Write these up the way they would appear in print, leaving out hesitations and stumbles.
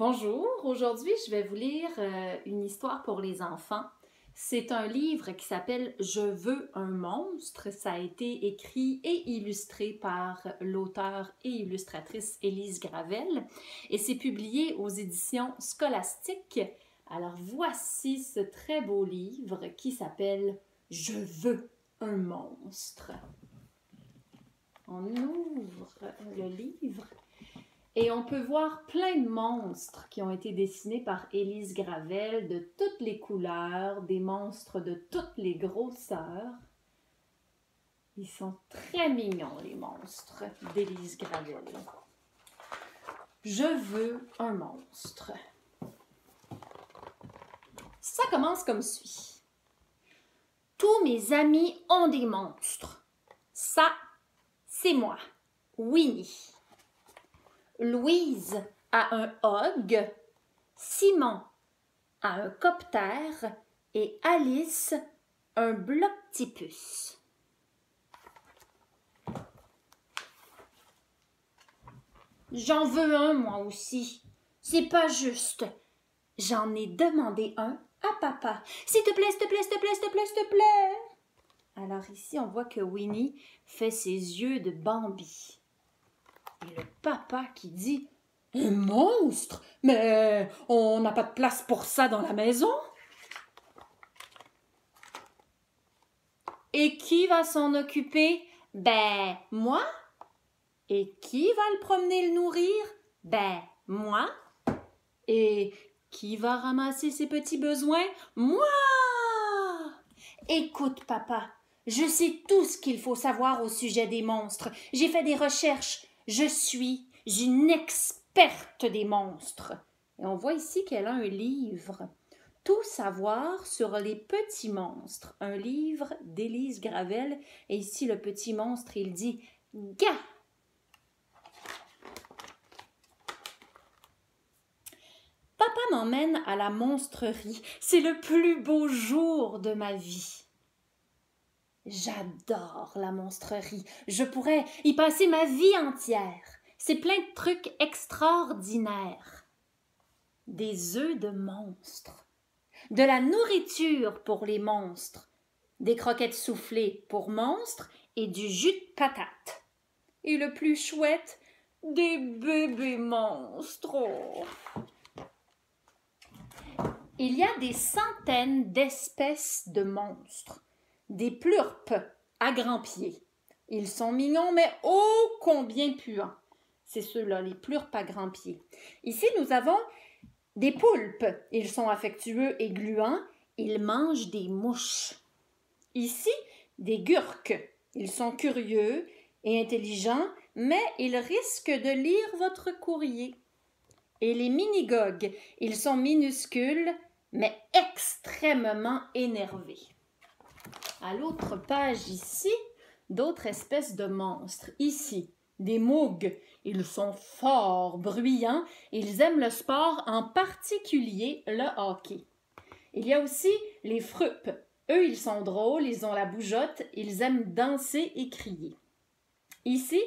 Bonjour, aujourd'hui je vais vous lire une histoire pour les enfants. C'est un livre qui s'appelle « Je veux un monstre ». Ça a été écrit et illustré par l'auteure et illustratrice Élise Gravel et c'est publié aux éditions Scolastiques. Alors voici ce très beau livre qui s'appelle « Je veux un monstre ». On ouvre le livre. Et on peut voir plein de monstres qui ont été dessinés par Élise Gravel de toutes les couleurs, des monstres de toutes les grosseurs. Ils sont très mignons, les monstres d'Élise Gravel. Je veux un monstre. Ça commence comme suit. Tous mes amis ont des monstres. Ça, c'est moi, Winnie. Louise a un hog, Simon a un coptère et Alice un bloctipus. J'en veux un, moi aussi. C'est pas juste. J'en ai demandé un à papa. S'il te plaît, s'il te plaît, s'il te plaît, s'il te plaît, s'il te plaît. Alors ici, on voit que Winnie fait ses yeux de Bambi. Et le papa qui dit « Un monstre? Mais on n'a pas de place pour ça dans la maison. » Et qui va s'en occuper? Ben, moi. Et qui va le promener, le nourrir? Ben, moi. Et qui va ramasser ses petits besoins? Moi. Écoute, papa, je sais tout ce qu'il faut savoir au sujet des monstres. J'ai fait des recherches. Je suis une experte des monstres. Et on voit ici qu'elle a un livre. Tout savoir sur les petits monstres. Un livre d'Élise Gravel. Et ici, le petit monstre, il dit « Ga ». Papa m'emmène à la monstrerie. C'est le plus beau jour de ma vie. J'adore la monstrerie. Je pourrais y passer ma vie entière. C'est plein de trucs extraordinaires. Des œufs de monstres. De la nourriture pour les monstres. Des croquettes soufflées pour monstres et du jus de patate. Et le plus chouette, des bébés monstres. Oh. Il y a des centaines d'espèces de monstres. Des plurpes à grands pieds. Ils sont mignons, mais ô combien puants. C'est ceux-là, les plurpes à grands pieds. Ici, nous avons des poulpes. Ils sont affectueux et gluants. Ils mangent des mouches. Ici, des gurks. Ils sont curieux et intelligents, mais ils risquent de lire votre courrier. Et les minigogues, ils sont minuscules, mais extrêmement énervés. À l'autre page ici, d'autres espèces de monstres. Ici, des mougs. Ils sont fort bruyants. Ils aiment le sport, en particulier le hockey. Il y a aussi les frupes. Eux, ils sont drôles, ils ont la bougeotte, ils aiment danser et crier. Ici,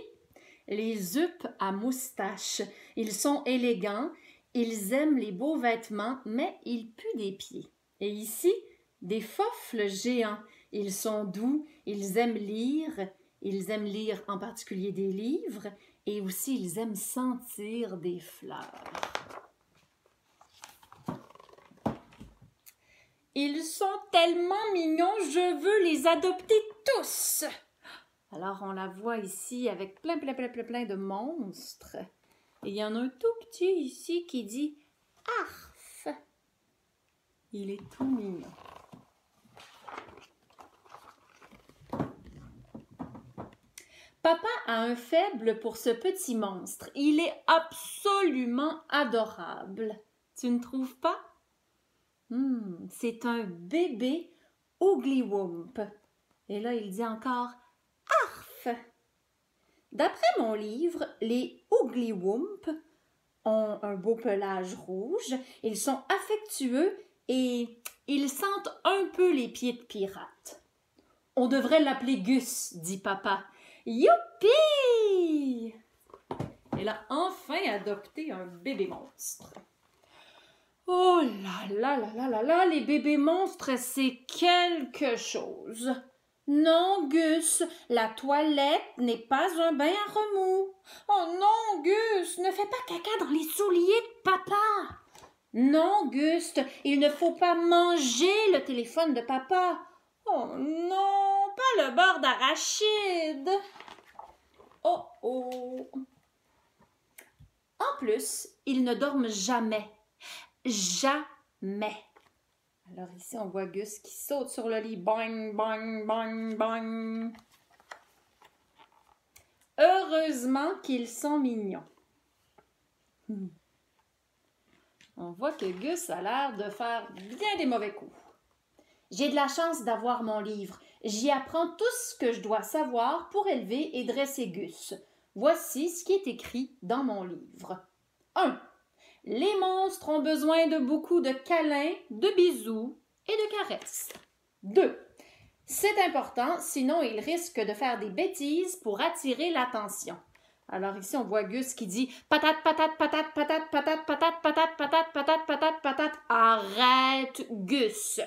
les upes à moustache. Ils sont élégants, ils aiment les beaux vêtements, mais ils puent des pieds. Et ici, des fofles géants. Ils sont doux, ils aiment lire en particulier des livres, et aussi ils aiment sentir des fleurs. Ils sont tellement mignons, je veux les adopter tous. Alors on la voit ici avec plein de monstres. Et il y en a un tout petit ici qui dit « Arf ». Il est tout mignon. Papa a un faible pour ce petit monstre. Il est absolument adorable. Tu ne trouves pas? C'est un bébé Oogly-Woomp. Et là, il dit encore « Arf ». D'après mon livre, les Oogly-Woomp ont un beau pelage rouge. Ils sont affectueux et ils sentent un peu les pieds de pirate. On devrait l'appeler Gus, dit papa. Youpi! Elle a enfin adopté un bébé monstre. Oh là là là là là là, les bébés monstres, c'est quelque chose. Non, Gus, la toilette n'est pas un bain à remous. Oh non, Gus, ne fais pas caca dans les souliers de papa. Non, Gus, il ne faut pas manger le téléphone de papa. Oh non, pas le beurre d'arachide. Oh oh. En plus, ils ne dorment jamais. Jamais. Alors ici, on voit Gus qui saute sur le lit. Bang, bang, bang, bang. Heureusement qu'ils sont mignons. On voit que Gus a l'air de faire bien des mauvais coups. J'ai de la chance d'avoir mon livre. J'y apprends tout ce que je dois savoir pour élever et dresser Gus. Voici ce qui est écrit dans mon livre. 1. Les monstres ont besoin de beaucoup de câlins, de bisous et de caresses. 2. C'est important, sinon ils risquent de faire des bêtises pour attirer l'attention. Alors ici, on voit Gus qui dit « Patate, patate, patate, patate, patate, patate, patate, patate, patate, patate, patate. » Arrête, Gus!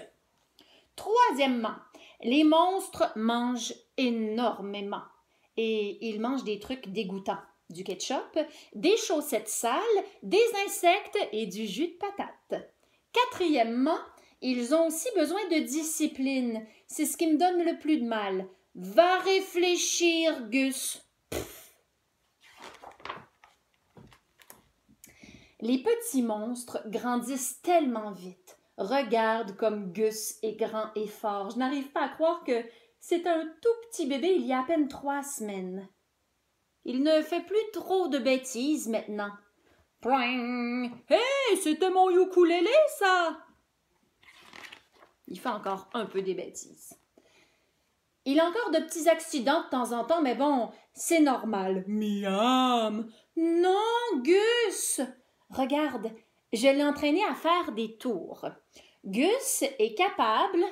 Troisièmement, les monstres mangent énormément. Et ils mangent des trucs dégoûtants. Du ketchup, des chaussettes sales, des insectes et du jus de patate. Quatrièmement, ils ont aussi besoin de discipline. C'est ce qui me donne le plus de mal. Va réfléchir, Gus. Pff. Les petits monstres grandissent tellement vite. Regarde comme Gus est grand et fort. Je n'arrive pas à croire que c'est un tout petit bébé il y a à peine 3 semaines. Il ne fait plus trop de bêtises maintenant. Pling! Hé, c'était mon ukulélé, ça! Il fait encore un peu des bêtises. Il a encore de petits accidents de temps en temps, mais bon, c'est normal. Miam! Non, Gus! Regarde, je l'ai entraîné à faire des tours. Gus est capable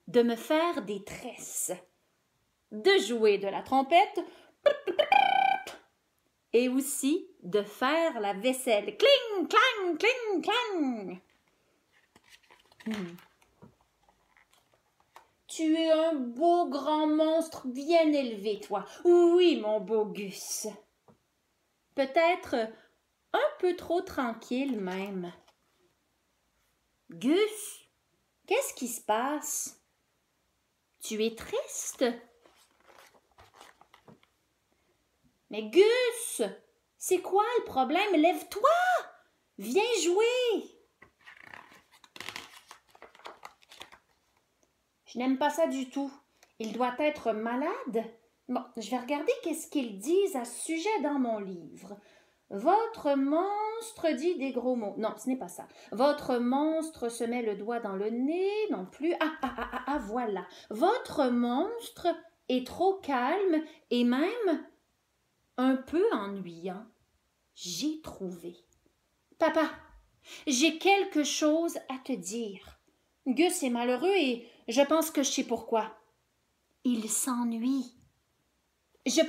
de me faire des tresses, de jouer de la trompette et aussi de faire la vaisselle. Cling, clang, cling, clang. Tu es un beau grand monstre bien élevé, toi. Oui, mon beau Gus. Peut-être un peu trop tranquille même. Gus, qu'est-ce qui se passe? Tu es triste? Mais Gus, c'est quoi le problème? Lève-toi! Viens jouer! Je n'aime pas ça du tout. Il doit être malade. Bon, je vais regarder qu'est-ce qu'ils disent à ce sujet dans mon livre. Votre monstre dit des gros mots. Non, ce n'est pas ça. Votre monstre se met le doigt dans le nez. Non plus. Voilà. Votre monstre est trop calme et même un peu ennuyant. J'ai trouvé. Papa, j'ai quelque chose à te dire. Gus est malheureux et je pense que je sais pourquoi. Il s'ennuie. Je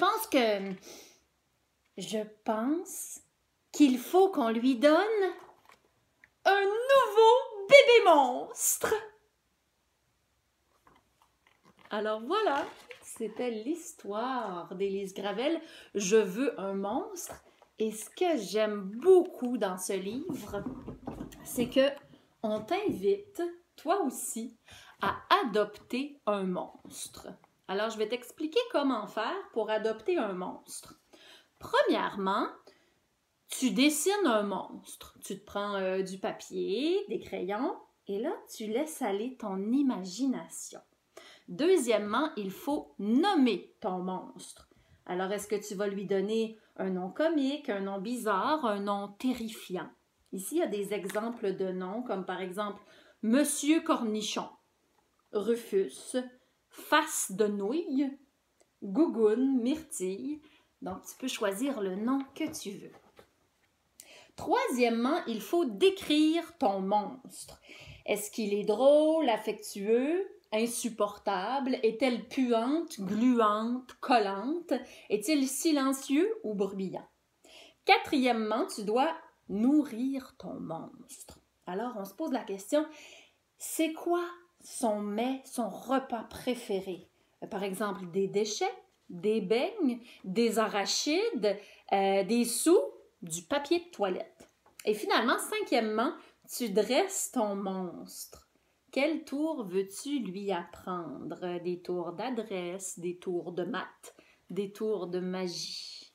pense qu'il faut qu'on lui donne un nouveau bébé monstre. Alors voilà, c'était l'histoire d'Élise Gravel. Je veux un monstre. Et ce que j'aime beaucoup dans ce livre, c'est que on t'invite, toi aussi, à adopter un monstre. Alors, je vais t'expliquer comment faire pour adopter un monstre. Premièrement, tu dessines un monstre. Tu te prends du papier, des crayons, et là, tu laisses aller ton imagination. Deuxièmement, il faut nommer ton monstre. Alors, est-ce que tu vas lui donner un nom comique, un nom bizarre, un nom terrifiant? Ici, il y a des exemples de noms, comme par exemple Monsieur Cornichon, Rufus, Face de nouille, Gougoune, Myrtille. Donc, tu peux choisir le nom que tu veux. Troisièmement, il faut décrire ton monstre. Est-ce qu'il est drôle, affectueux, insupportable? Est-elle puante, gluante, collante? Est-il silencieux ou bruyant? Quatrièmement, tu dois nourrir ton monstre. Alors, on se pose la question, c'est quoi son mets, son repas préféré? Par exemple, des déchets, des beignes, des arachides, des sous, du papier de toilette. Et finalement, cinquièmement, tu dresses ton monstre. Quel tour veux-tu lui apprendre? Des tours d'adresse, des tours de maths, des tours de magie.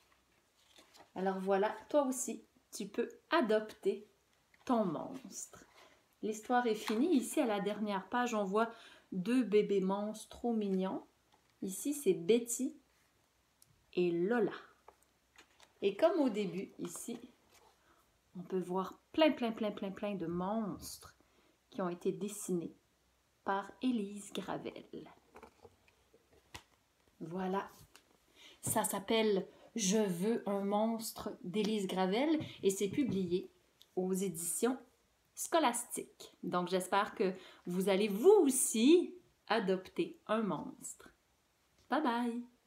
Alors voilà, toi aussi, tu peux adopter ton monstre. L'histoire est finie. Ici, à la dernière page, on voit 2 bébés monstres trop mignons. Ici, c'est Betty et Lola. Et comme au début, ici, on peut voir plein de monstres qui ont été dessinés par Élise Gravel. Voilà. Ça s'appelle « Je veux un monstre » d'Élise Gravel et c'est publié aux éditions Scholastique. Donc, j'espère que vous allez vous aussi adopter un monstre. Bye bye!